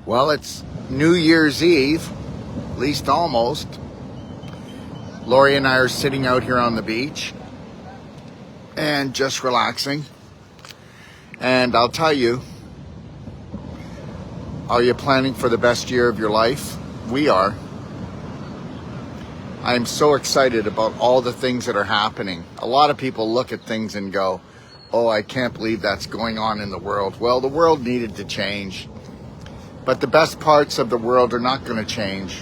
Well, it's New Year's Eve, at least almost. Lori and I are sitting out here on the beach and just relaxing. And I'll tell you, are you planning for the best year of your life? We are. I'm so excited about all the things that are happening. A lot of people look at things and go, oh, I can't believe that's going on in the world. Well, the world needed to change. But the best parts of the world are not going to change.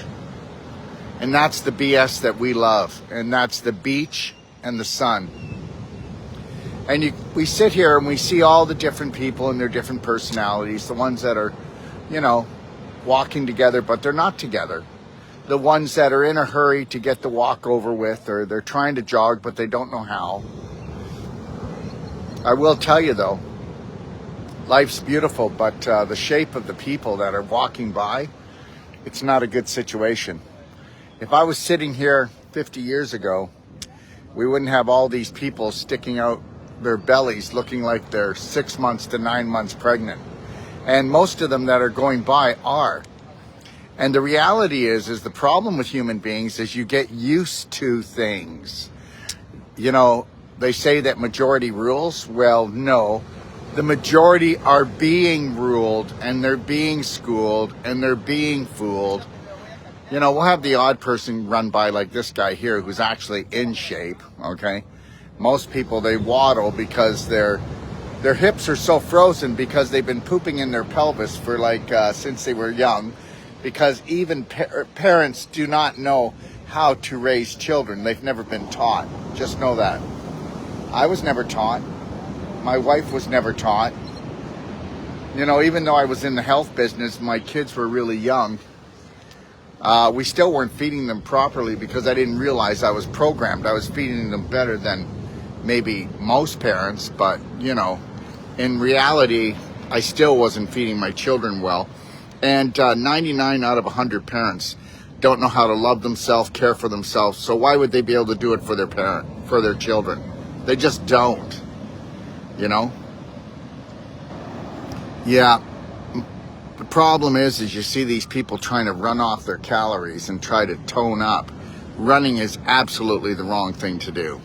And that's the BS that we love. And that's the beach and the sun. And we sit here and we see all the different people and their different personalities. The ones that are, walking together, but they're not together. The ones that are in a hurry to get the walk over with, or they're trying to jog, but they don't know how. I will tell you though, life's beautiful, but the shape of the people that are walking by, it's not a good situation. If I was sitting here 50 years ago, we wouldn't have all these people sticking out their bellies looking like they're 6 months to 9 months pregnant. And most of them that are going by are. And the reality is the problem with human beings is you get used to things. They say that majority rules. Well, no. The majority are being ruled, and they're being schooled, and they're being fooled. We'll have the odd person run by like this guy here who's actually in shape, okay? Most people, they waddle because their hips are so frozen because they've been pooping in their pelvis for since they were young, because even parents do not know how to raise children. They've never been taught. Just know that. I was never taught. My wife was never taught. Even though I was in the health business, my kids were really young. We still weren't feeding them properly because I didn't realize I was programmed. I was feeding them better than maybe most parents, but in reality, I still wasn't feeding my children well. And 99 out of 100 parents don't know how to love themselves, care for themselves. So why would they be able to do it for their children? They just don't. Yeah. The problem is you see these people trying to run off their calories and try to tone up. Running is absolutely the wrong thing to do.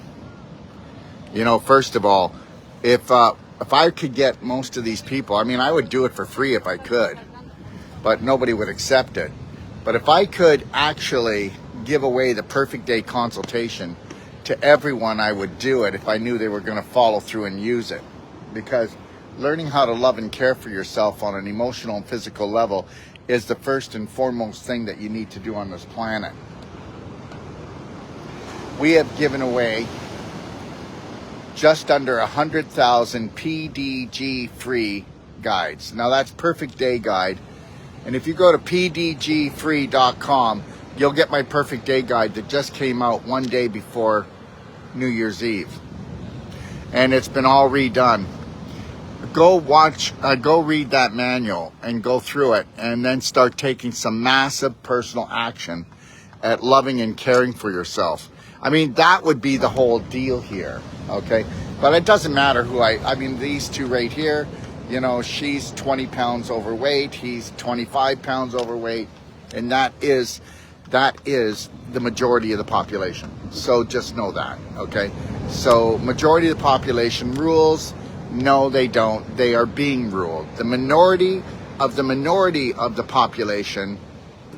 First of all, if I could get most of these people, I would do it for free if I could, but nobody would accept it. But if I could actually give away the perfect day consultation to everyone, I would do it if I knew they were going to follow through and use it. Because learning how to love and care for yourself on an emotional and physical level is the first and foremost thing that you need to do on this planet. We have given away just under 100,000 PDG free guides. Now that's Perfect Day Guide. And if you go to pdgfree.com, you'll get my Perfect Day Guide that just came out one day before New Year's Eve. And it's been all redone. Go read that manual and go through it, and then start taking some massive personal action at loving and caring for yourself. That would be the whole deal here, okay? But it doesn't matter who these two right here, she's 20 pounds overweight, he's 25 pounds overweight, and that is the majority of the population. So just know that, okay? So majority of the population rules. No, they don't. They are being ruled. The minority of the population,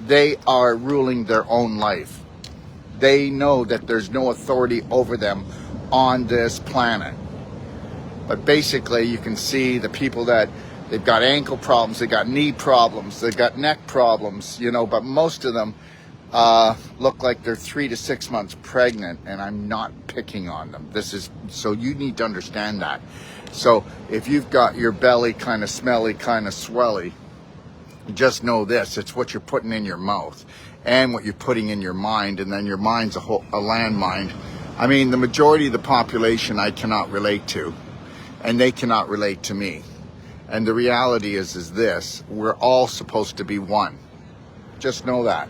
they are ruling their own life. They know that there's no authority over them on this planet. But basically, you can see the people that they've got ankle problems, they've got knee problems, they've got neck problems, but most of them look like they're 3 to 6 months pregnant, and I'm not picking on them. So you need to understand that. So if you've got your belly kind of smelly, kind of swelly, just know this: it's what you're putting in your mouth and what you're putting in your mind, and then your mind's a landmine. The majority of the population I cannot relate to, and they cannot relate to me. And the reality is this: we're all supposed to be one. Just know that.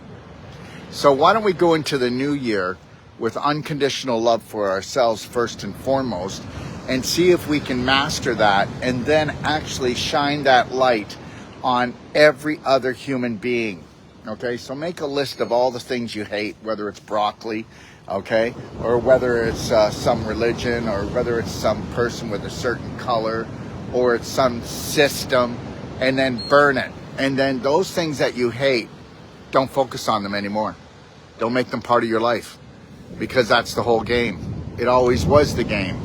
So why don't we go into the new year with unconditional love for ourselves first and foremost, and see if we can master that, and then actually shine that light on every other human being. Okay, so make a list of all the things you hate, whether it's broccoli, okay, or whether it's some religion, or whether it's some person with a certain color, or it's some system, and then burn it. And then those things that you hate, don't focus on them anymore. Don't make them part of your life, because that's the whole game. It always was the game.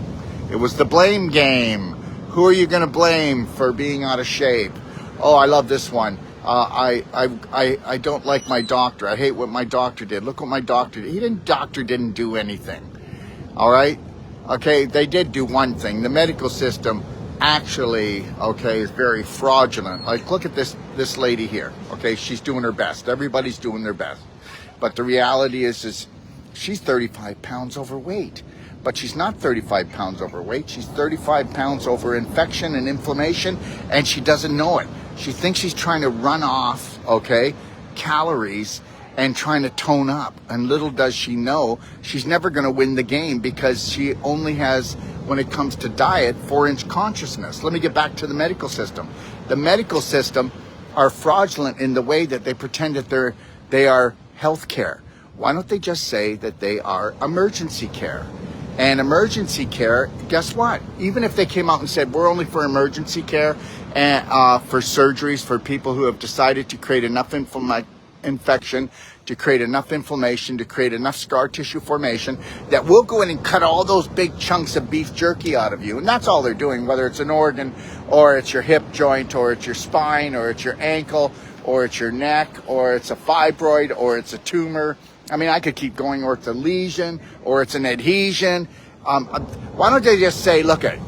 It was the blame game. Who are you going to blame for being out of shape? Oh, I love this one. I don't like my doctor. I hate what my doctor did. Look what my doctor did. Doctor didn't do anything. All right? Okay, they did do one thing. The medical system actually, okay, is very fraudulent. Like, look at this lady here. Okay, she's doing her best. Everybody's doing their best. But the reality is she's 35 pounds overweight. But she's not 35 pounds overweight. She's 35 pounds over infection and inflammation, and she doesn't know it. She thinks she's trying to run off, okay, calories and trying to tone up. And little does she know, she's never going to win the game, because she only has, when it comes to diet, 4-inch consciousness. Let me get back to the medical system. The medical system are fraudulent in the way that they pretend that they are health care. Why don't they just say that they are emergency care? And emergency care, guess what? Even if they came out and said, we're only for emergency care and for surgeries for people who have decided to create enough infection, to create enough inflammation, to create enough scar tissue formation, that we'll go in and cut all those big chunks of beef jerky out of you. And that's all they're doing, whether it's an organ, or it's your hip joint, or it's your spine, or it's your ankle, or it's your neck, or it's a fibroid, or it's a tumor. I mean, I could keep going, or it's a lesion, or it's an adhesion. Why don't they just say, look it,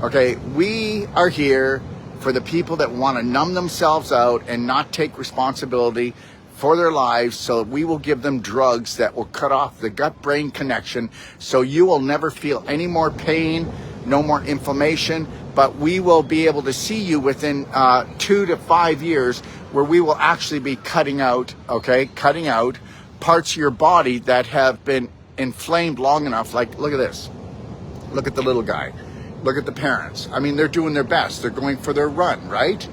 okay, we are here for the people that want to numb themselves out and not take responsibility for their lives, so we will give them drugs that will cut off the gut-brain connection, so you will never feel any more pain, no more inflammation, but we will be able to see you within 2 to 5 years, where we will actually be cutting out parts of your body that have been inflamed long enough. Like, look at this. Look at the little guy. Look at the parents. I mean, they're doing their best. They're going for their run, right?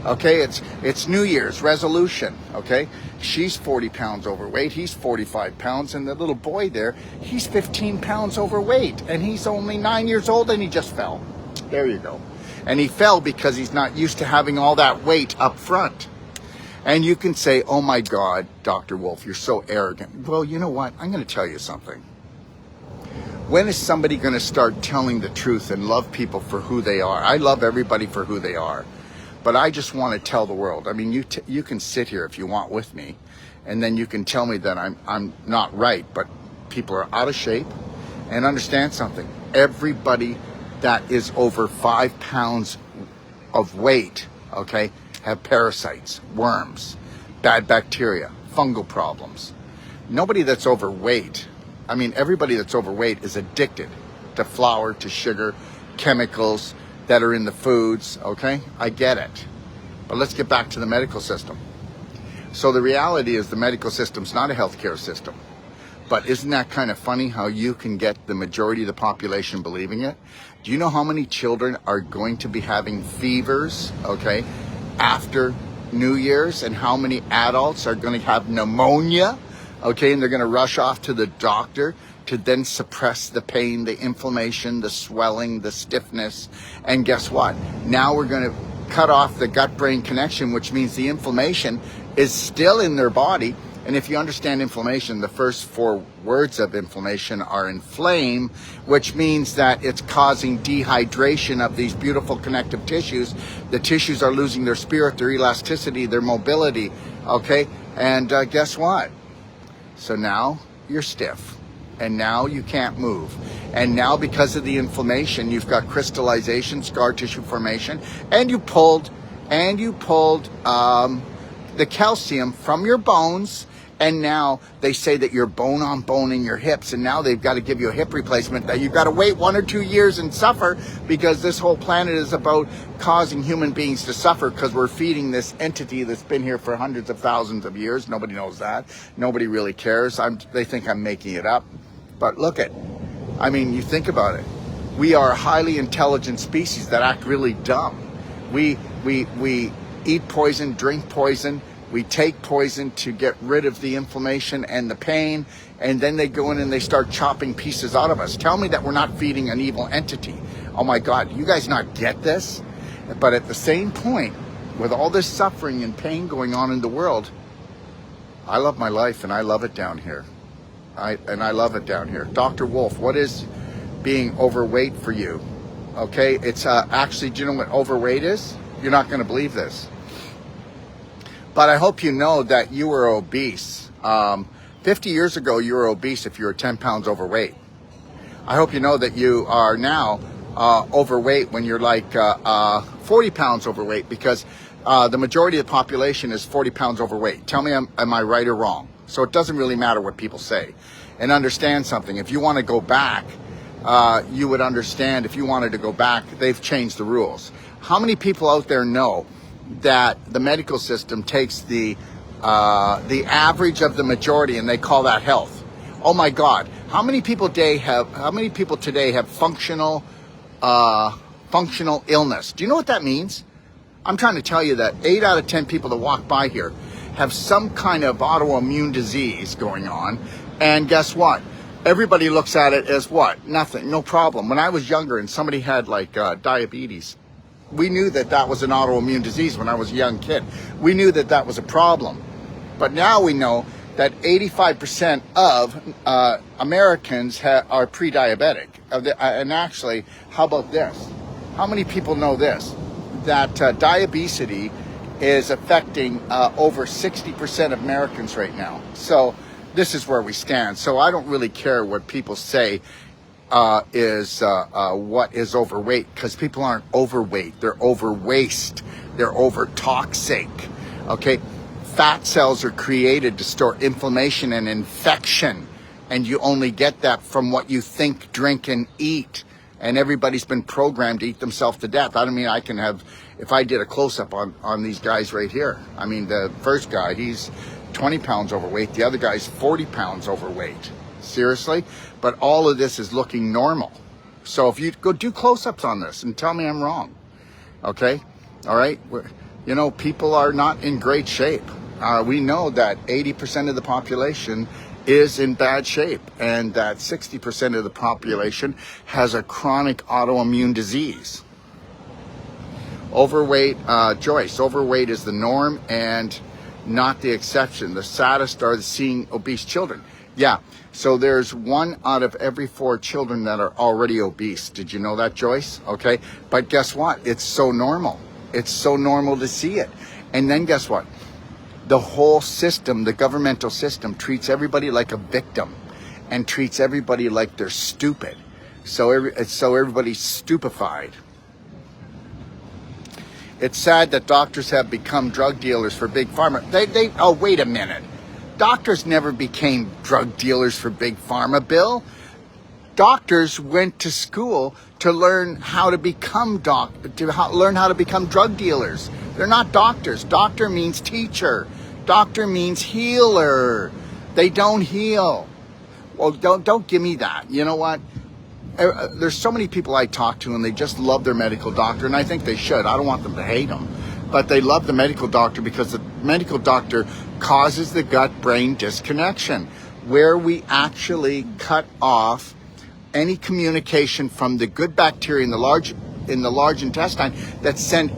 Okay, it's New Year's resolution, okay? She's 40 pounds overweight. He's 45 pounds. And the little boy there, he's 15 pounds overweight. And he's only 9 years old, and he just fell. There you go. And he fell because he's not used to having all that weight up front. And you can say, oh my God, Dr. Wolf, you're so arrogant. Well, you know what? I'm going to tell you something. When is somebody going to start telling the truth and love people for who they are? I love everybody for who they are. But I just want to tell the world. I mean, you can sit here if you want with me, and then you can tell me that I'm not right. But people are out of shape. And understand something. Everybody that is over 5 pounds of weight, okay, have parasites, worms, bad bacteria, fungal problems. Nobody that's overweight, I mean, everybody that's overweight is addicted to flour, to sugar, chemicals that are in the foods, okay? I get it. But let's get back to the medical system. So the reality is the medical system's not a healthcare system. But isn't that kind of funny how you can get the majority of the population believing it? Do you know how many children are going to be having fevers, okay, after New Year's, and how many adults are going to have pneumonia, okay, and they're going to rush off to the doctor to then suppress the pain, the inflammation, the swelling, the stiffness. And guess what? Now we're going to cut off the gut-brain connection, which means the inflammation is still in their body. And if you understand inflammation, the first 4 words of inflammation are inflame, which means that it's causing dehydration of these beautiful connective tissues. The tissues are losing their spirit, their elasticity, their mobility, okay? And guess what? So now you're stiff, and now you can't move. And now because of the inflammation, you've got crystallization, scar tissue formation, and you pulled the calcium from your bones. And now they say that you're bone on bone in your hips, and now they've got to give you a hip replacement that you've got to wait 1 or 2 years and suffer, because this whole planet is about causing human beings to suffer, because we're feeding this entity that's been here for hundreds of thousands of years. Nobody knows that. Nobody really cares. They think I'm making it up. But look I mean, you think about it. We are a highly intelligent species that act really dumb. We eat poison, drink poison. We take poison to get rid of the inflammation and the pain, and then they go in and they start chopping pieces out of us. Tell me that we're not feeding an evil entity. Oh my God, you guys not get this? But at the same point, with all this suffering and pain going on in the world, I love my life and I love it down here. I love it down here. Dr. Wolf, what is being overweight for you? Okay, it's actually, do you know what overweight is? You're not going to believe this. But I hope you know that you were obese. 50 years ago, you were obese if you were 10 pounds overweight. I hope you know that you are now overweight when you're like 40 pounds overweight, because the majority of the population is 40 pounds overweight. Tell me, am I right or wrong? So it doesn't really matter what people say. And understand something. If you want to go back, you would understand if you wanted to go back, they've changed the rules. How many people out there know that the medical system takes the average of the majority and they call that health? Oh my God. How many people today have functional illness? Do you know what that means? I'm trying to tell you that 8 out of 10 people that walk by here have some kind of autoimmune disease going on. And guess what? Everybody looks at it as what? Nothing, no problem. When I was younger and somebody had like diabetes, we knew that that was an autoimmune disease when I was a young kid. We knew that that was a problem. But now we know that 85% of Americans are pre-diabetic. And actually, how about this? How many people know this? That diabetes is affecting over 60% of Americans right now. So this is where we stand. So I don't really care what people say is what is overweight, because people aren't overweight. They're overwaste. They're overtoxic. Okay? Fat cells are created to store inflammation and infection, and you only get that from what you think, drink, and eat. And everybody's been programmed to eat themselves to death. I don't mean I can have, if I did a close-up on these guys right here. I mean, the first guy, he's 20 pounds overweight. The other guy's 40 pounds overweight. Seriously? But all of this is looking normal. So if you go do close-ups on this and tell me I'm wrong. Okay? All right? You know, people are not in great shape. We know that 80% of the population is in bad shape, and that 60% of the population has a chronic autoimmune disease. Overweight, Joyce, overweight is the norm and not the exception. The saddest are seeing obese children. Yeah, so there's 1 out of every 4 children that are already obese. Did you know that, Joyce? Okay, but guess what? It's so normal. It's so normal to see it. And then guess what? The whole system, the governmental system, treats everybody like a victim and treats everybody like they're stupid. So everybody's stupefied. It's sad that doctors have become drug dealers for Big Pharma. Oh, wait a minute. Doctors never became drug dealers for Big Pharma, Bill. Doctors went to school to learn how to become learn how to become drug dealers. They're not doctors. Doctor means teacher. Doctor means healer. They don't heal. Well, don't give me that. You know what? There's so many people I talk to and they just love their medical doctor, and I think they should. I don't want them to hate them. But they love the medical doctor because the medical doctor causes the gut-brain disconnection, where we actually cut off any communication from the good bacteria in the large intestine that send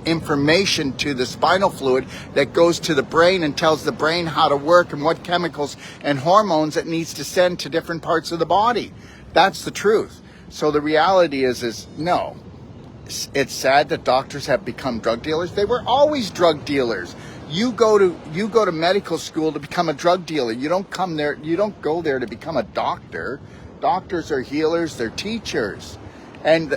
information to the spinal fluid that goes to the brain and tells the brain how to work and what chemicals and hormones it needs to send to different parts of the body. That's the truth. So the reality is no. It's sad that doctors have become drug dealers. They were always drug dealers. You go to medical school to become a drug dealer. You don't go there to become a doctor. Doctors are healers, they're teachers. And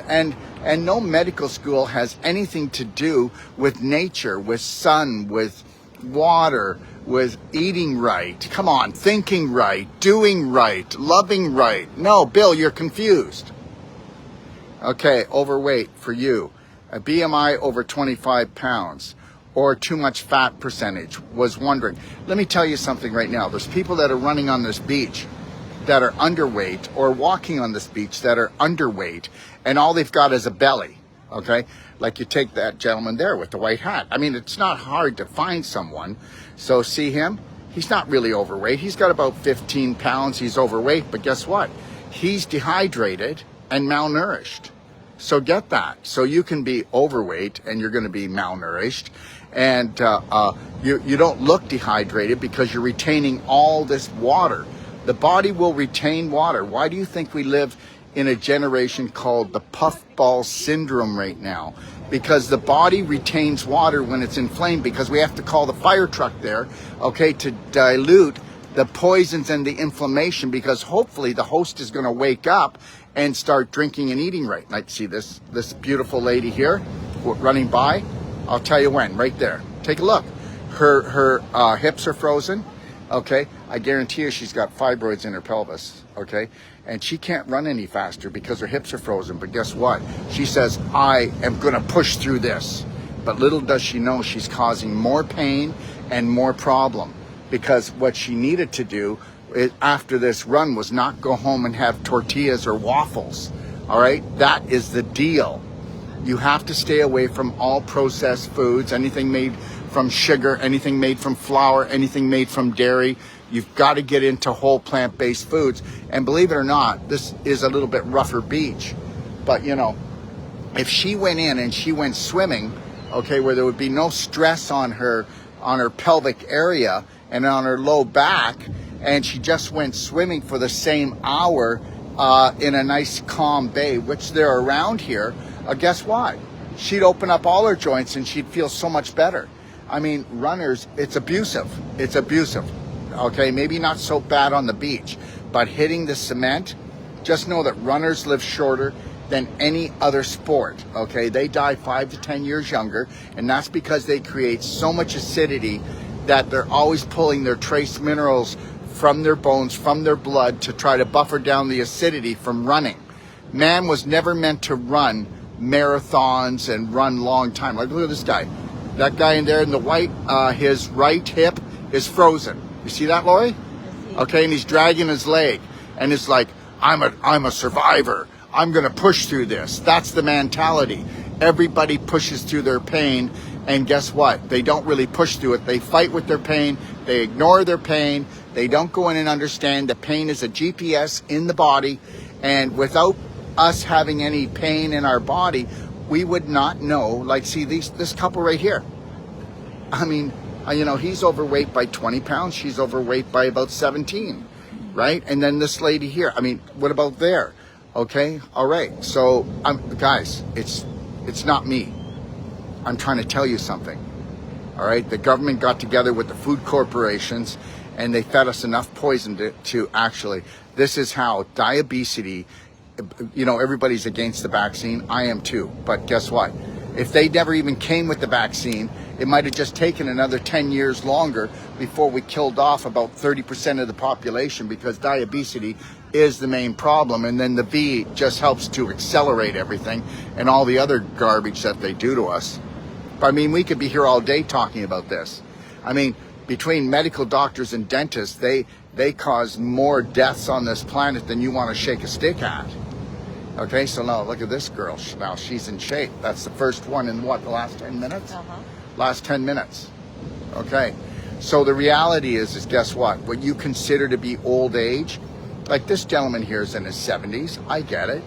no medical school has anything to do with nature, with sun, with water, with eating right. Come on, thinking right, doing right, loving right. No, Bill, you're confused. Okay, overweight for you. A BMI over 25 pounds or too much fat percentage. Was wondering. Let me tell you something right now. There's people that are running on this beach that are underweight, or walking on this beach that are underweight, and all they've got is a belly. okay? Like you take that gentleman there with the white hat. I mean, it's not hard to find someone. So see him? He's not really overweight. He's got about 15 pounds. He's overweight, but guess what? He's dehydrated and malnourished. So get that. So you can be overweight and you're going to be malnourished, and you don't look dehydrated because you're retaining all this water. The body will retain water. Why do you think we live in a generation called the puffball syndrome right now? Because the body retains water when it's inflamed, because we have to call the fire truck there, okay, to dilute the poisons and the inflammation, because hopefully the host is going to wake up and start drinking and eating right. Like, see this beautiful lady here running by? I'll tell you when, right there. Take a look. Her hips are frozen, okay? I guarantee you she's got fibroids in her pelvis, okay? And she can't run any faster because her hips are frozen. But guess what? She says, I am going to push through this. But little does she know she's causing more pain and more problem, because what she needed to do after this run was not go home and have tortillas or waffles. All right, that is the deal. You have to stay away from all processed foods, anything made from sugar, anything made from flour, anything made from dairy. You've got to get into whole plant-based foods. And believe it or not, this is a little bit rougher beach, but you know, if she went in and she went swimming, okay, where there would be no stress on her pelvic area and on her low back, and she just went swimming for the same hour in a nice calm bay, which they're around here, guess what? She'd open up all her joints and she'd feel so much better. I mean, runners, it's abusive. It's abusive. Okay, maybe not so bad on the beach, but hitting the cement, just know that runners live shorter than any other sport. Okay, they die 5 to 10 years younger, and that's because they create so much acidity that they're always pulling their trace minerals from their bones, from their blood, to try to buffer down the acidity from running. Man was never meant to run marathons and run long time. Like, look at this guy. That guy in there in the white, his right hip is frozen. You see that, Lori? Okay, and he's dragging his leg, and it's like, I'm a survivor. I'm going to push through this. That's the mentality. Everybody pushes through their pain, and guess what? They don't really push through it. They fight with their pain. They ignore their pain. They don't go in and understand that pain is a GPS in the body, and without us having any pain in our body, we would not know. Like, see this couple right here. I mean, you know, he's overweight by 20 pounds. She's overweight by about 17, right? And then this lady here. I mean, what about there? Okay, all right. So, guys, it's not me. I'm trying to tell you something. All right, the government got together with the food corporations, and they fed us enough poison to actually. This is how diabetes. You know, everybody's against the vaccine. I am too. But guess what? If they never even came with the vaccine, it might have just taken another 10 years longer before we killed off about 30% of the population, because diabetes is the main problem. And then the V just helps to accelerate everything and all the other garbage that they do to us. But I mean, we could be here all day talking about this. I mean, between medical doctors and dentists, they cause more deaths on this planet than you want to shake a stick at. Okay, so now look at this girl. Now she's in shape. That's the first one in what, the last 10 minutes? Last 10 minutes. Okay, so the reality is guess what? What you consider to be old age, like this gentleman here is in his 70s. I get it.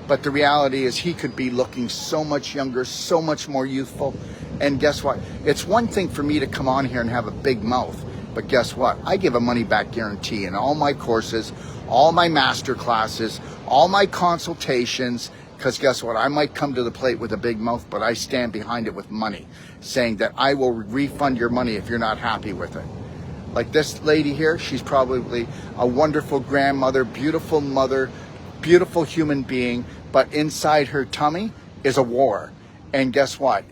But the reality is he could be looking so much younger, so much more youthful. And guess what? It's one thing for me to come on here and have a big mouth. But guess what? I give a money back guarantee in all my courses, all my master classes, all my consultations, because guess what? I might come to the plate with a big mouth, but I stand behind it with money, saying that I will refund your money if you're not happy with it. Like this lady here, she's probably a wonderful grandmother, beautiful mother, beautiful human being, but inside her tummy is a war. And guess what?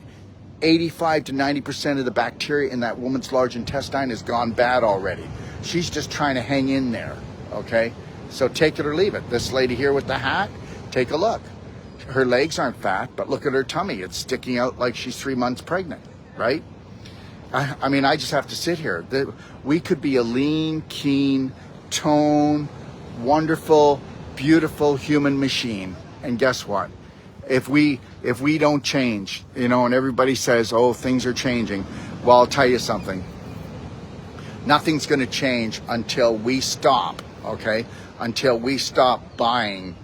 85 to 90% of the bacteria in that woman's large intestine has gone bad already. She's just trying to hang in there, okay? So take it or leave it. This lady here with the hat, take a look. Her legs aren't fat, but look at her tummy. It's sticking out like she's 3 months pregnant, right? I mean, I just have to sit here. We could be a lean, keen, toned, wonderful, beautiful human machine. And guess what? if we don't change, you know, and everybody says, oh, things are changing. Well, I'll tell you something. Nothing's going to change until we stop, okay? Until we stop buying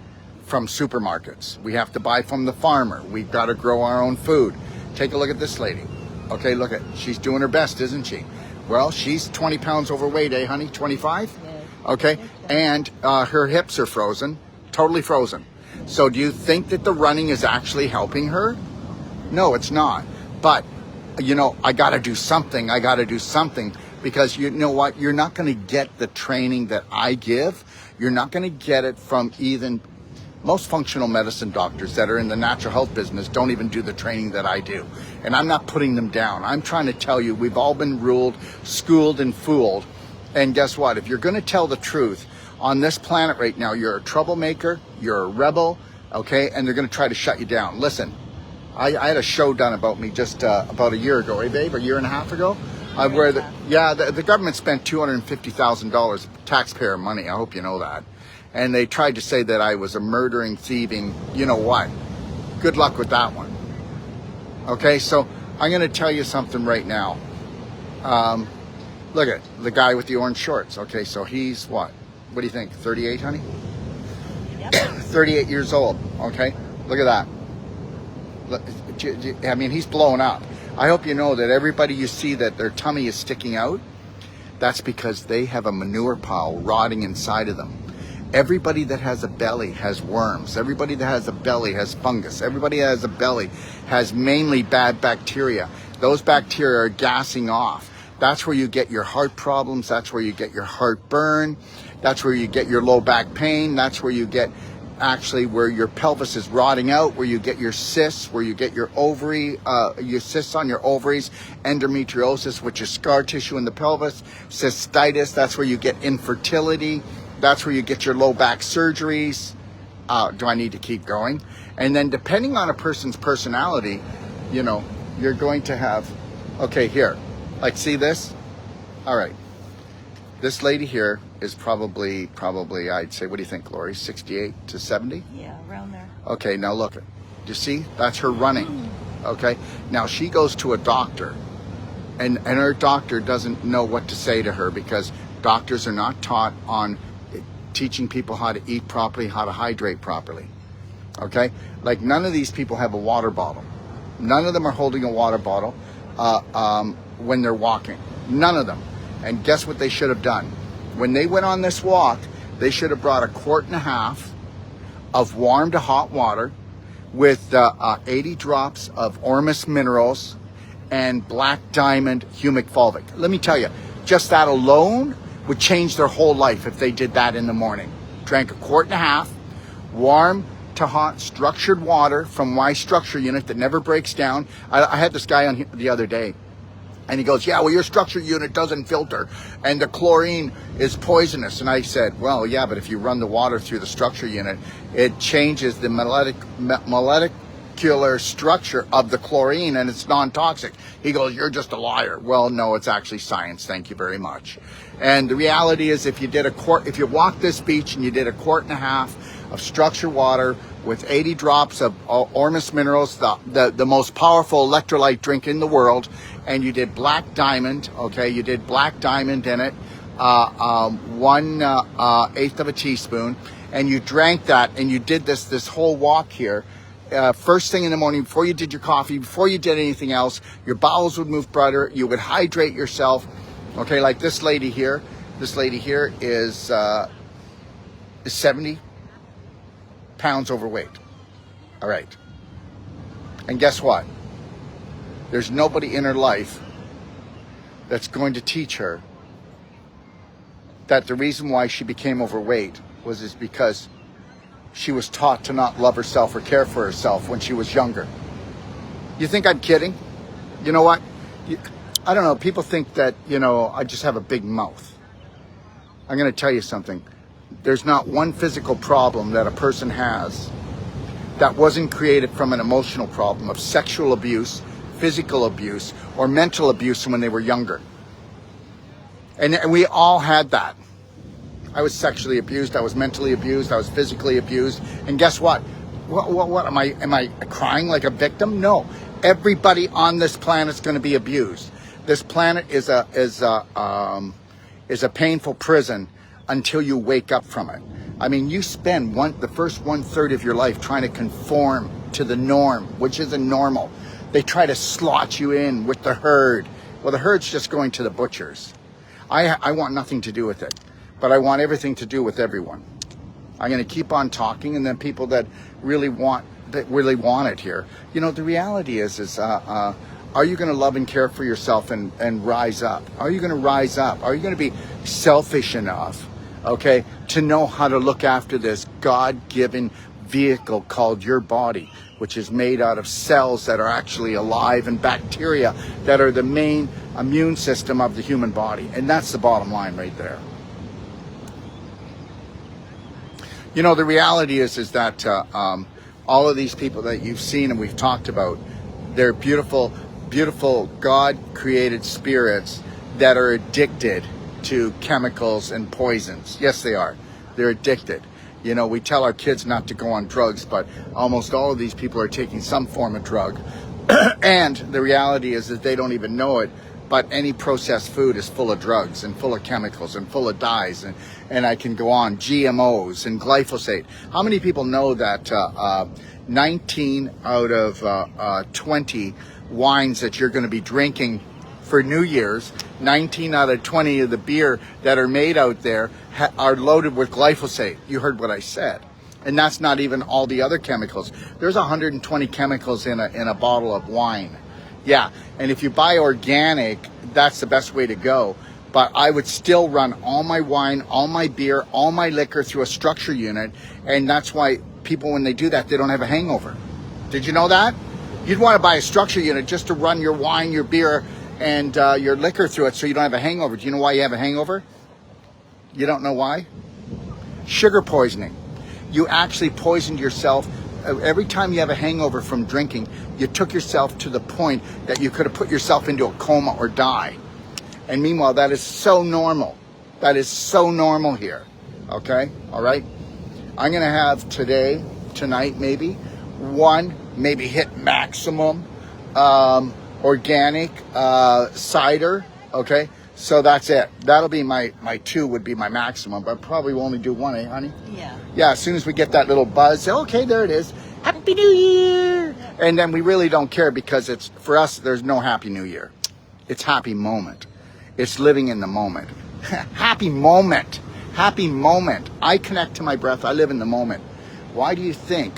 from supermarkets. We have to buy from the farmer. We've got to grow our own food. Take a look at this lady. Okay, look at, she's doing her best, isn't she? Well, she's 20 pounds overweight, eh, honey? 25? Okay, and her hips are frozen, totally frozen. So do you think that the running is actually helping her? No, it's not. But, you know, I got to do something. I got to do something, because you know what? You're not going to get the training that I give. You're not going to get it from even most functional medicine doctors that are in the natural health business. Don't even do the training that I do. And I'm not putting them down. I'm trying to tell you, we've all been ruled, schooled, and fooled. And guess what? If you're going to tell the truth on this planet right now, you're a troublemaker, you're a rebel, okay? And they're going to try to shut you down. Listen, I had a show done about me just about a year ago, eh, babe? A year and a half ago? Where the government spent $250,000 taxpayer money. I hope you know that. And they tried to say that I was a murdering, thieving, you know what? Good luck with that one. Okay, so I'm going to tell you something right now. Look at the guy with the orange shorts. Okay, so he's what? What do you think? 38, honey? Yep. 38 years old. Okay, look at that. I mean, he's blown up. I hope you know that everybody you see that their tummy is sticking out, that's because they have a manure pile rotting inside of them. Everybody that has a belly has worms. Everybody that has a belly has fungus. Everybody that has a belly has mainly bad bacteria. Those bacteria are gassing off. That's where you get your heart problems. That's where you get your heartburn. That's where you get your low back pain. That's where you get actually where your pelvis is rotting out, where you get your cysts, where you get your ovary, your cysts on your ovaries, endometriosis, which is scar tissue in the pelvis, cystitis. That's where you get infertility. That's where you get your low back surgeries. Do I need to keep going? And then depending on a person's personality, you know, you're going to have, okay, here, like see this? All right. This lady here is probably, I'd say, what do you think, Lori? 68 to 70? Yeah, around there. Okay, now look. Do you see? That's her running. Okay. Now she goes to a doctor, and her doctor doesn't know what to say to her, because doctors are not taught on teaching people how to eat properly, how to hydrate properly. Okay? Like none of these people have a water bottle. None of them are holding a water bottle when they're walking. None of them. And guess what they should have done? When they went on this walk, they should have brought 1.5 quarts of warm to hot water with 80 drops of Ormus minerals and Black Diamond humic fulvic. Let me tell you, just that alone would change their whole life if they did that in the morning. Drank 1.5 quarts, warm to hot structured water from my structure unit that never breaks down. I had this guy on the other day, and he goes, yeah, well, your structure unit doesn't filter, and the chlorine is poisonous. And I said, well, yeah, but if you run the water through the structure unit, it changes the molecular structure of the chlorine, and it's non-toxic. He goes, you're just a liar. Well, no, it's actually science. Thank you very much. And the reality is, if you walked this beach and you did 1.5 quarts of structured water with 80 drops of Ormus minerals, the most powerful electrolyte drink in the world, and you did Black Diamond, okay, you did Black Diamond in it, 1/8 of a teaspoon, and you drank that, and you did this whole walk here, first thing in the morning, before you did your coffee, before you did anything else, your bowels would move better, you would hydrate yourself, okay, like this lady here. This lady here is 70 pounds overweight. All right. And guess what? There's nobody in her life that's going to teach her that the reason why she became overweight is because she was taught to not love herself or care for herself when she was younger. You think I'm kidding? You know what? I don't know. People think that, you know, I just have a big mouth. I'm going to tell you something. There's not one physical problem that a person has that wasn't created from an emotional problem of sexual abuse, physical abuse, or mental abuse when they were younger. And we all had that. I was sexually abused, I was mentally abused, I was physically abused. And guess what? What am I crying like a victim? No. Everybody on this planet is going to be abused. This planet is a painful prison until you wake up from it. I mean, you spend the first 1/3 of your life trying to conform to the norm, which isn't normal. They try to slot you in with the herd. Well, the herd's just going to the butchers. I want nothing to do with it, but I want everything to do with everyone. I'm going to keep on talking, and then people that really want it here. You know, the reality is are you going to love and care for yourself and rise up? Are you going to rise up? Are you going to be selfish enough, okay, to know how to look after this God-given vehicle called your body, which is made out of cells that are actually alive and bacteria that are the main immune system of the human body? And that's the bottom line right there. You know, the reality is that all of these people that you've seen and we've talked about, they're beautiful, beautiful God-created spirits that are addicted to chemicals and poisons. Yes, they are. They're addicted. You know, we tell our kids not to go on drugs, but almost all of these people are taking some form of drug. And the reality is that they don't even know it, but any processed food is full of drugs and full of chemicals and full of dyes, and I can go on, GMOs and glyphosate. How many people know that 19 out of 20 wines that you're going to be drinking for New Year's, 19 out of 20 of the beer that are made out there are loaded with glyphosate? You heard what I said. And that's not even all the other chemicals. There's 120 chemicals in a bottle of wine. Yeah, and if you buy organic, that's the best way to go. But I would still run all my wine, all my beer, all my liquor through a structure unit. And that's why people, when they do that, they don't have a hangover. Did you know that? You'd want to buy a structure unit just to run your wine, your beer, and your liquor through it so you don't have a hangover. Do you know why you have a hangover? You don't know why? Sugar poisoning. You actually poisoned yourself. Every time you have a hangover from drinking, you took yourself to the point that you could have put yourself into a coma or die. And meanwhile, that is so normal. That is so normal here. Okay? All right? I'm going to have tonight maybe, maybe hit maximum organic cider. Okay? So that's it. That'll be my 2 would be my maximum, but probably we'll only do 1, eh, honey? Yeah. Yeah, as soon as we get that little buzz, okay, there it is. Happy New Year! And then we really don't care because it's, for us, there's no Happy New Year. It's happy moment. It's living in the moment. Happy moment. Happy moment. I connect to my breath. I live in the moment. Why do you think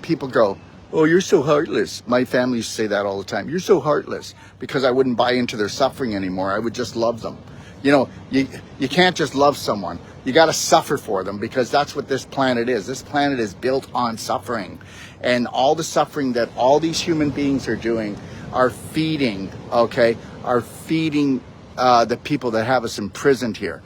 people go, oh, you're so heartless? My family used to say that all the time. You're so heartless. Because I wouldn't buy into their suffering anymore. I would just love them. You know, you can't just love someone. You got to suffer for them, because that's what this planet is. This planet is built on suffering. And all the suffering that all these human beings are doing are feeding, okay, the people that have us imprisoned here.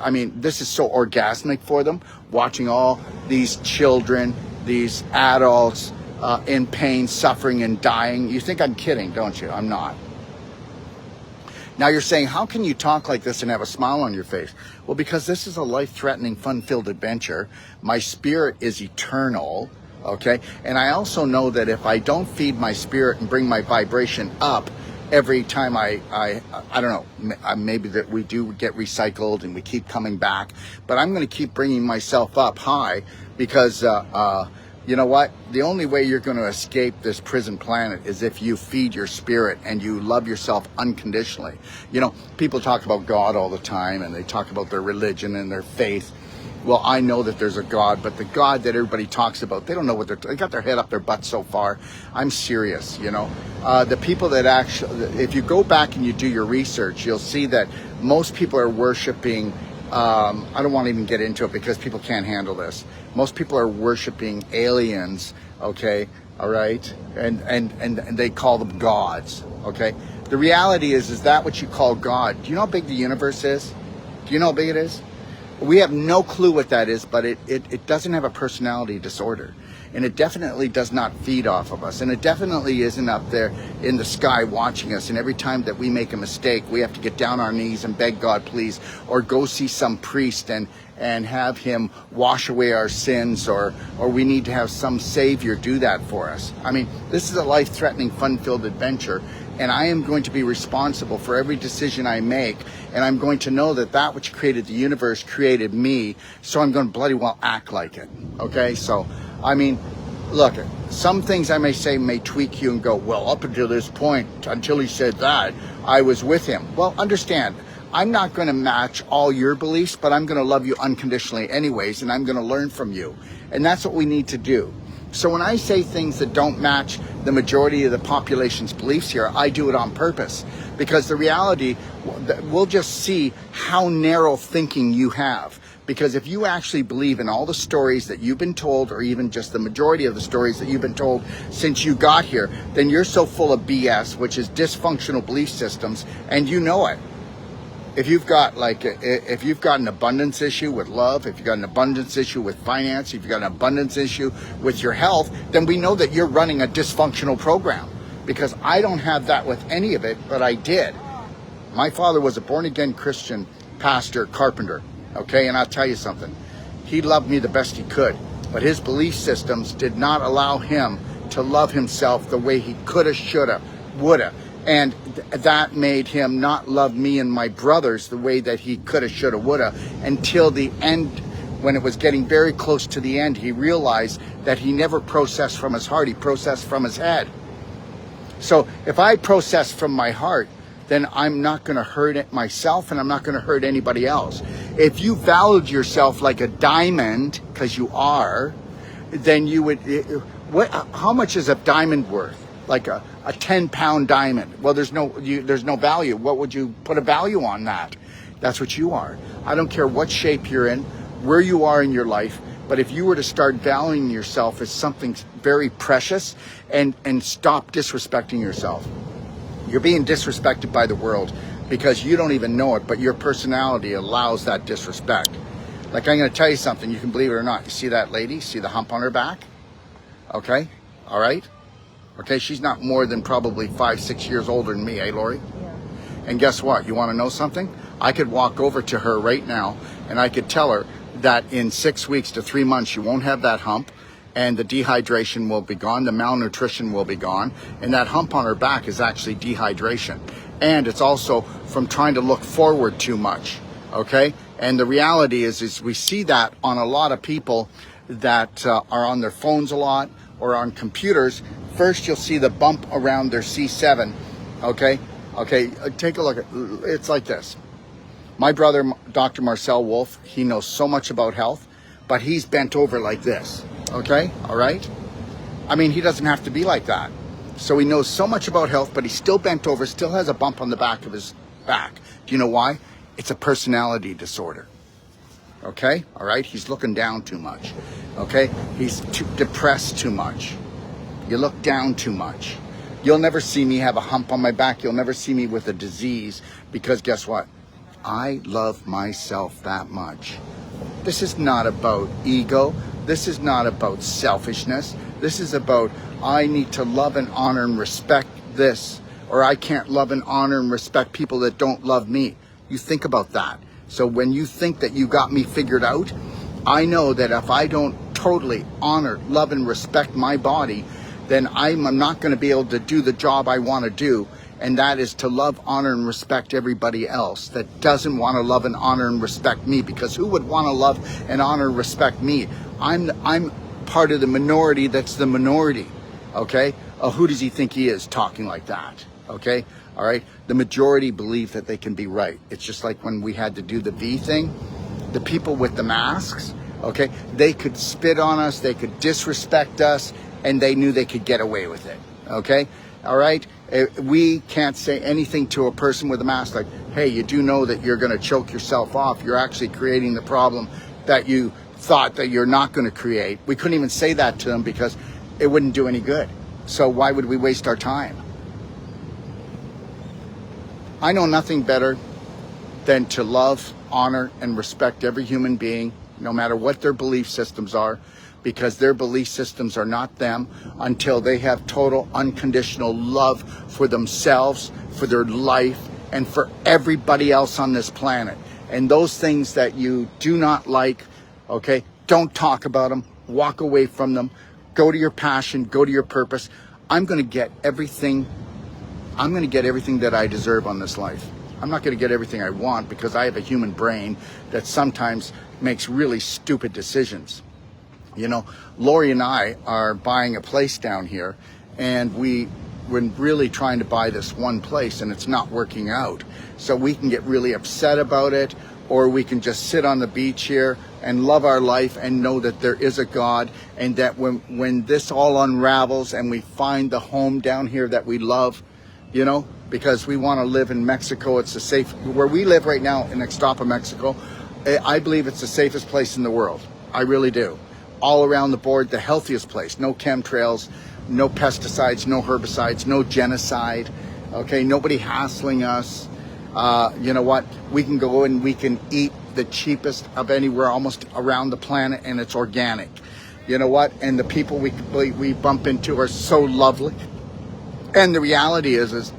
I mean, this is so orgasmic for them, watching all these children, these adults, in pain, suffering, and dying. You think I'm kidding, don't you? I'm not. Now you're saying, how can you talk like this and have a smile on your face? Well, because this is a life-threatening, fun-filled adventure. My spirit is eternal, okay? And I also know that if I don't feed my spirit and bring my vibration up every time I don't know, maybe that we do get recycled and we keep coming back, but I'm going to keep bringing myself up high, because you know what? The only way you're going to escape this prison planet is if you feed your spirit and you love yourself unconditionally. You know, people talk about God all the time, and they talk about their religion and their faith. Well, I know that there's a God, but the God that everybody talks about, they don't know what they got their head up their butt so far. I'm serious, you know. The people that actually, if you go back and you do your research, you'll see that most people are worshiping, I don't want to even get into it because people can't handle this. Most people are worshiping aliens, okay, all right, and they call them gods, okay. The reality is that what you call God? Do you know how big the universe is? Do you know how big it is? We have no clue what that is, but it doesn't have a personality disorder. and it definitely does not feed off of us, and it definitely isn't up there in the sky watching us, and every time that we make a mistake we have to get down on our knees and beg God please, or go see some priest and have him wash away our sins, or we need to have some savior do that for us. I mean, this is a life-threatening, fun-filled adventure, and I am going to be responsible for every decision I make, and I'm going to know that that which created the universe created me, so I'm going to bloody well act like it, okay? So, I mean, look, some things I may say may tweak you and go, well, up until this point, until he said that, I was with him. Well, understand, I'm not going to match all your beliefs, but I'm going to love you unconditionally anyways, and I'm going to learn from you. And that's what we need to do. So when I say things that don't match the majority of the population's beliefs here, I do it on purpose. Because the reality, we'll just see how narrow thinking you have. Because if you actually believe in all the stories that you've been told, or even just the majority of the stories that you've been told since you got here, then you're so full of BS, which is dysfunctional belief systems, and you know it. If you've got an abundance issue with love, if you've got an abundance issue with finance, if you've got an abundance issue with your health, then we know that you're running a dysfunctional program. Because I don't have that with any of it, but I did. My father was a born-again Christian pastor, carpenter, okay? And I'll tell you something. He loved me the best he could, but his belief systems did not allow him to love himself the way he coulda, shoulda, woulda. And that made him not love me and my brothers the way that he coulda, shoulda, woulda, until the end. When it was getting very close to the end, he realized that he never processed from his heart, he processed from his head. So if I process from my heart, then I'm not going to hurt it myself, and I'm not going to hurt anybody else. If you valued yourself like a diamond, because you are, then you would, how much is a diamond worth? Like a 10-pound diamond. Well, there's no value. What would you put a value on that? That's what you are. I don't care what shape you're in, where you are in your life, but if you were to start valuing yourself as something very precious and stop disrespecting yourself. You're being disrespected by the world because you don't even know it, but your personality allows that disrespect. Like, I'm going to tell you something, you can believe it or not. You see that lady? See the hump on her back? Okay? All right? Okay, she's not more than probably 5-6 years older than me, eh, Lori? Yeah. And guess what? You want to know something? I could walk over to her right now and I could tell her that in 6 weeks to 3 months, you won't have that hump, and the dehydration will be gone, the malnutrition will be gone, and that hump on her back is actually dehydration. And it's also from trying to look forward too much, okay? And the reality is we see that on a lot of people that are on their phones a lot or on computers. First, you'll see the bump around their C7, okay? Okay, take a look at, it's like this. My brother, Dr. Marcel Wolf, he knows so much about health, but he's bent over like this, okay? All right? I mean, he doesn't have to be like that. So he knows so much about health, but he's still bent over, still has a bump on the back of his back. Do you know why? It's a personality disorder, okay? All right? He's looking down too much, okay? He's depressed too much. You look down too much. You'll never see me have a hump on my back. You'll never see me with a disease, because guess what? I love myself that much. This is not about ego. This is not about selfishness. This is about, I need to love and honor and respect this, or I can't love and honor and respect people that don't love me. You think about that. So when you think that you got me figured out, I know that if I don't totally honor, love, and respect my body, then I'm not going to be able to do the job I want to do. And that is to love, honor, and respect everybody else that doesn't want to love and honor and respect me. Because who would want to love and honor and respect me? I'm part of the minority that's the minority, okay? Who does he think he is talking like that, okay? All right? The majority believe that they can be right. It's just like when we had to do the V thing. The people with the masks, okay? They could spit on us, they could disrespect us, and they knew they could get away with it, okay? All right? We can't say anything to a person with a mask like, hey, you do know that you're going to choke yourself off. You're actually creating the problem that you thought that you're not going to create. We couldn't even say that to them because it wouldn't do any good. So why would we waste our time? I know nothing better than to love, honor, and respect every human being, no matter what their belief systems are, because their belief systems are not them until they have total unconditional love for themselves, for their life, and for everybody else on this planet. And those things that you do not like, okay, don't talk about them, walk away from them, go to your passion, go to your purpose. I'm going to get everything that I deserve on this life. I'm not going to get everything I want because I have a human brain that sometimes makes really stupid decisions. You know, Lori and I are buying a place down here, and we're really trying to buy this one place, and it's not working out. So we can get really upset about it, or we can just sit on the beach here and love our life and know that there is a God, and that when this all unravels and we find the home down here that we love, you know, because we want to live in Mexico. It's the safe, where we live right now in Ixtapa, Mexico. I believe it's the safest place in the world. I really do. All around the board, the healthiest place. No chemtrails, no pesticides, no herbicides, no genocide. Okay, nobody hassling us. You know what? We can go and we can eat the cheapest of anywhere almost around the planet, and it's organic. You know what? And the people we bump into are so lovely. And the reality is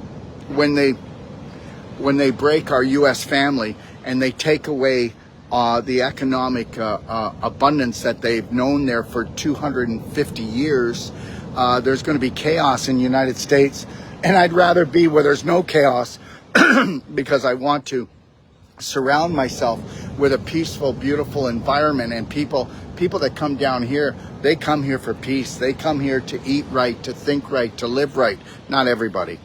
when they break our U.S. family and they take away the economic abundance that they've known there for 250 years, there's going to be chaos in the United States. And I'd rather be where there's no chaos because I want to surround myself with a peaceful, beautiful environment. And people that come down here, they come here for peace. They come here to eat right, to think right, to live right. Not everybody.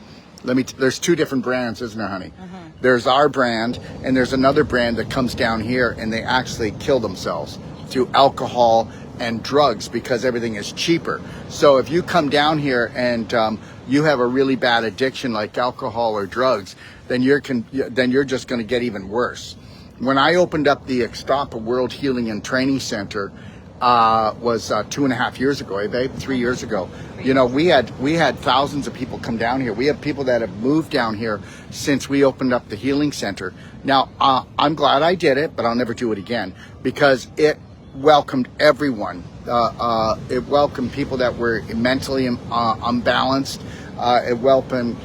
There's two different brands, isn't there, honey? Mm-hmm. There's our brand, and there's another brand that comes down here, and they actually kill themselves through alcohol and drugs because everything is cheaper. So if you come down here and you have a really bad addiction like alcohol or drugs, then you're just going to get even worse. When I opened up the Ixtapa World Healing and Training Center, was 2.5 years ago, eh, babe? 3 years ago. You know, we had thousands of people come down here. We have people that have moved down here since we opened up the healing center. Now, I'm glad I did it, but I'll never do it again because it welcomed everyone. It welcomed people that were mentally unbalanced. It welcomed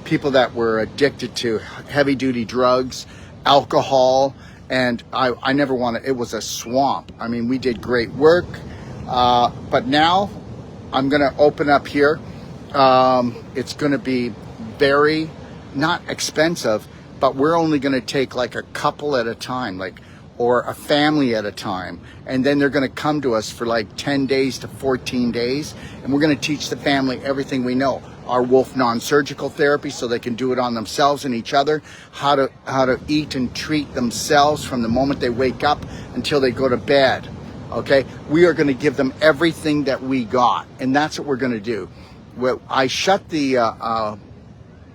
people that were addicted to heavy-duty drugs, alcohol, and I never wanted. It was a swamp. I mean, we did great work, but now I'm going to open up here. It's going to be very not expensive, but we're only going to take like a couple at a time, or a family at a time, and then they're going to come to us for like 10 days to 14 days, and we're going to teach the family everything we know. Our Wolf non-surgical therapy, so they can do it on themselves and each other, how to eat and treat themselves from the moment they wake up until they go to bed. Okay, we are going to give them everything that we got, and that's what we're going to do. Well, I shut the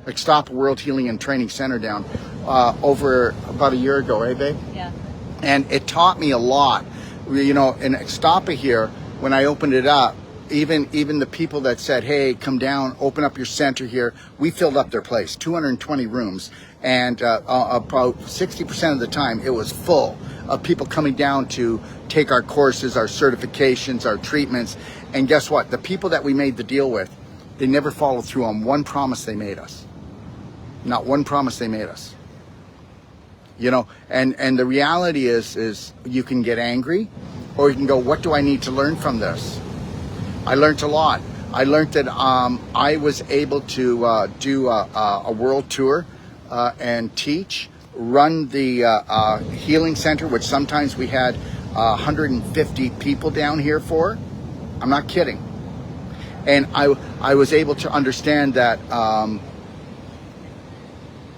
Ixtapa World Healing and Training Center down over about a year ago, eh, babe? Yeah. And it taught me a lot. You know, in Ixtapa here, when I opened it up, even the people that said, hey, come down, open up your center here, we filled up their place, 220 rooms. And about 60% of the time, it was full of people coming down to take our courses, our certifications, our treatments. And guess what? The people that we made the deal with, they never followed through on one promise they made us. Not one promise they made us. You know, and the reality is you can get angry, or you can go, what do I need to learn from this? I learned a lot. I learned that I was able to do a world tour and teach, run the healing center, which sometimes we had 150 people down here for. I'm not kidding. And I was able to understand that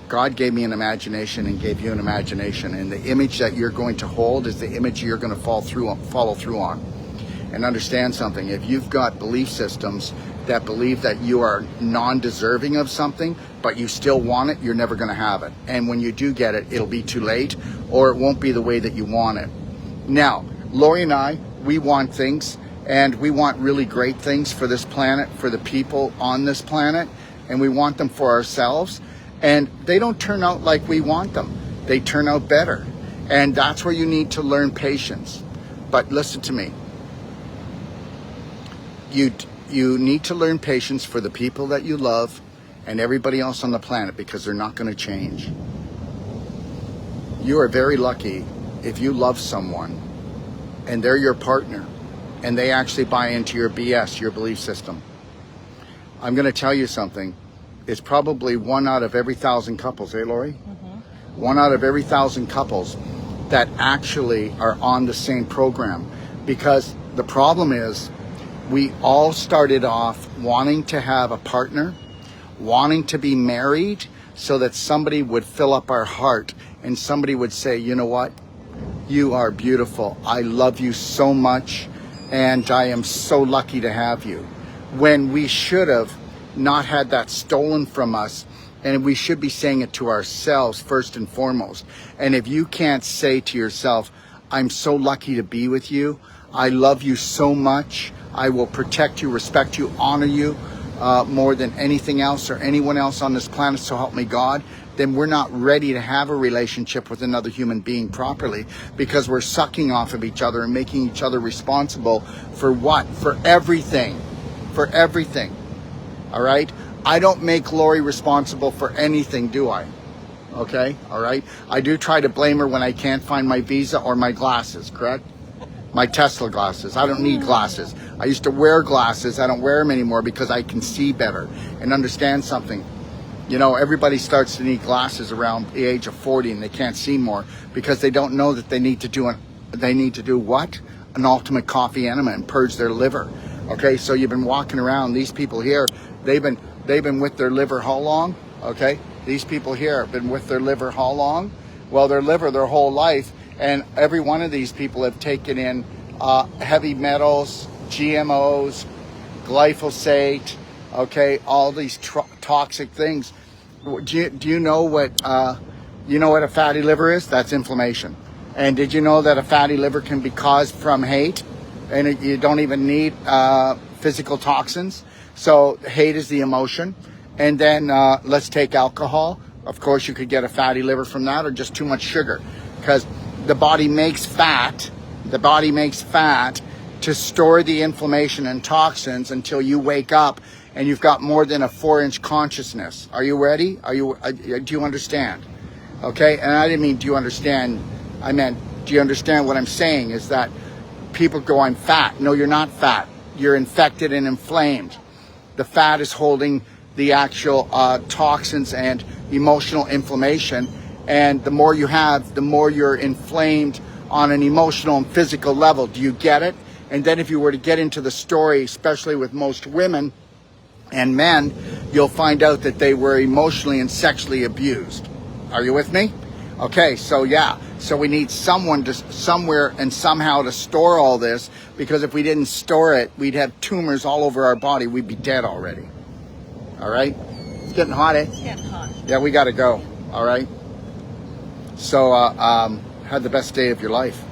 God gave me an imagination and gave you an imagination, and the image that you're going to hold is the image you're going to follow through on. And understand something, if you've got belief systems that believe that you are non-deserving of something, but you still want it, you're never going to have it. And when you do get it, it'll be too late, or it won't be the way that you want it. Now, Lori and I, we want things, and we want really great things for this planet, for the people on this planet, and we want them for ourselves. And they don't turn out like we want them. They turn out better. And that's where you need to learn patience. But listen to me. you need to learn patience for the people that you love and everybody else on the planet, because they're not going to change. You are very lucky if you love someone and they're your partner and they actually buy into your BS, your belief system. I'm going to tell you something. It's probably 1 out of every 1,000 couples, eh, Lori? Mm-hmm. 1 out of every 1,000 couples that actually are on the same program. Because the problem is, we all started off wanting to have a partner, wanting to be married, so that somebody would fill up our heart and somebody would say, you know what? You are beautiful. I love you so much, and I am so lucky to have you. When we should have not had that stolen from us, and we should be saying it to ourselves first and foremost. And if you can't say to yourself, I'm so lucky to be with you, I love you so much, I will protect you, respect you, honor you more than anything else or anyone else on this planet, so help me God, then we're not ready to have a relationship with another human being properly, because we're sucking off of each other and making each other responsible for what? For everything. For everything. All right? I don't make Lori responsible for anything, do I? Okay? All right? I do try to blame her when I can't find my visa or my glasses, correct? My Tesla glasses. I don't need glasses. I used to wear glasses. I don't wear them anymore because I can see better and understand something. You know, everybody starts to need glasses around the age of 40 and they can't see more because they don't know that they need to do what? An ultimate coffee enema and purge their liver. Okay, so you've been walking around, these people here, they've been with their liver how long? Okay, these people here have been with their liver how long? Well, their liver their whole life, and every one of these people have taken in heavy metals, GMOs, glyphosate, okay, all these toxic things. Do you know what a fatty liver is? That's inflammation. And did you know that a fatty liver can be caused from hate? And you don't even need physical toxins. So hate is the emotion. And then let's take alcohol. Of course, you could get a fatty liver from that, or just too much sugar, because the body makes fat. The body makes fat to store the inflammation and toxins until you wake up and you've got more than a 4-inch consciousness. Are you ready? Do you understand? Okay, and I didn't mean do you understand. I meant, do you understand what I'm saying? Is that people go, I'm fat. No, you're not fat. You're infected and inflamed. The fat is holding the actual toxins and emotional inflammation. And the more you have, the more you're inflamed on an emotional and physical level. Do you get it? And then if you were to get into the story, especially with most women and men, you'll find out that they were emotionally and sexually abused. Are you with me? Okay, so yeah. So we need someone to somewhere and somehow to store all this, because if we didn't store it, we'd have tumors all over our body. We'd be dead already. All right? It's getting hot, eh? It's getting hot. Yeah, we got to go. All right? So have the best day of your life.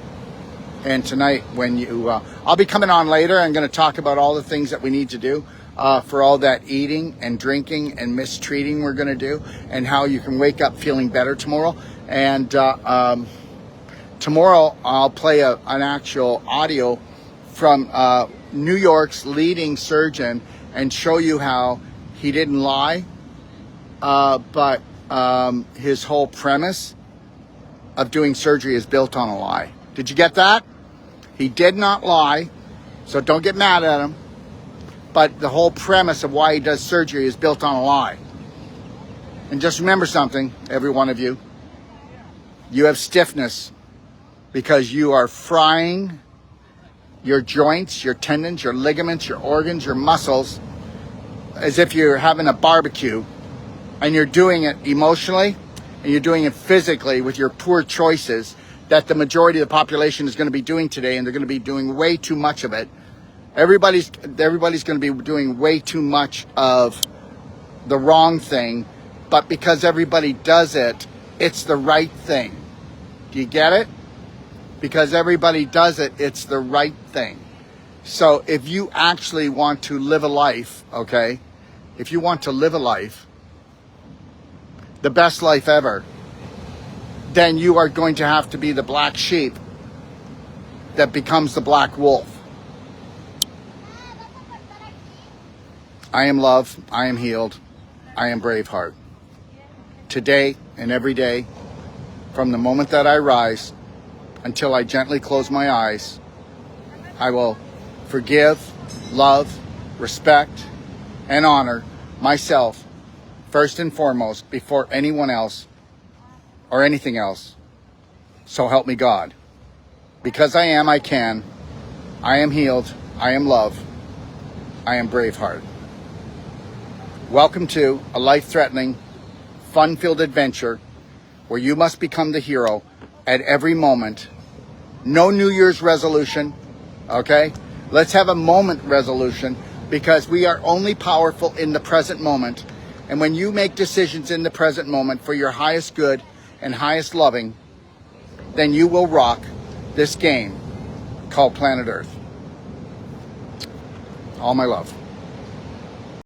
And tonight, when you, I'll be coming on later. I'm going to talk about all the things that we need to do for all that eating and drinking and mistreating we're going to do, and how you can wake up feeling better tomorrow. And tomorrow I'll play an actual audio from New York's leading surgeon and show you how he didn't lie, but his whole premise of doing surgery is built on a lie. Did you get that? He did not lie, so don't get mad at him. But the whole premise of why he does surgery is built on a lie. And just remember something, every one of you. You have stiffness because you are frying your joints, your tendons, your ligaments, your organs, your muscles, as if you're having a barbecue, and you're doing it emotionally and you're doing it physically with your poor choices that the majority of the population is going to be doing today, and they're going to be doing way too much of it. Everybody's going to be doing way too much of the wrong thing, but because everybody does it, it's the right thing. Do you get it? Because everybody does it, it's the right thing. So if you actually want to live a life, okay, if you want to live a life, the best life ever, then you are going to have to be the black sheep that becomes the black wolf. I am love. I am healed. I am Braveheart. Today and every day, from the moment that I rise until I gently close my eyes, I will forgive, love, respect, and honor myself first and foremost before anyone else or anything else. So help me God. Because I am, I can. I am healed. I am love. I am Braveheart. Welcome to a life-threatening, fun-filled adventure where you must become the hero at every moment. No New Year's resolution, okay? Let's have a moment resolution, because we are only powerful in the present moment. And when you make decisions in the present moment for your highest good and highest loving, then you will rock this game called Planet Earth. All my love.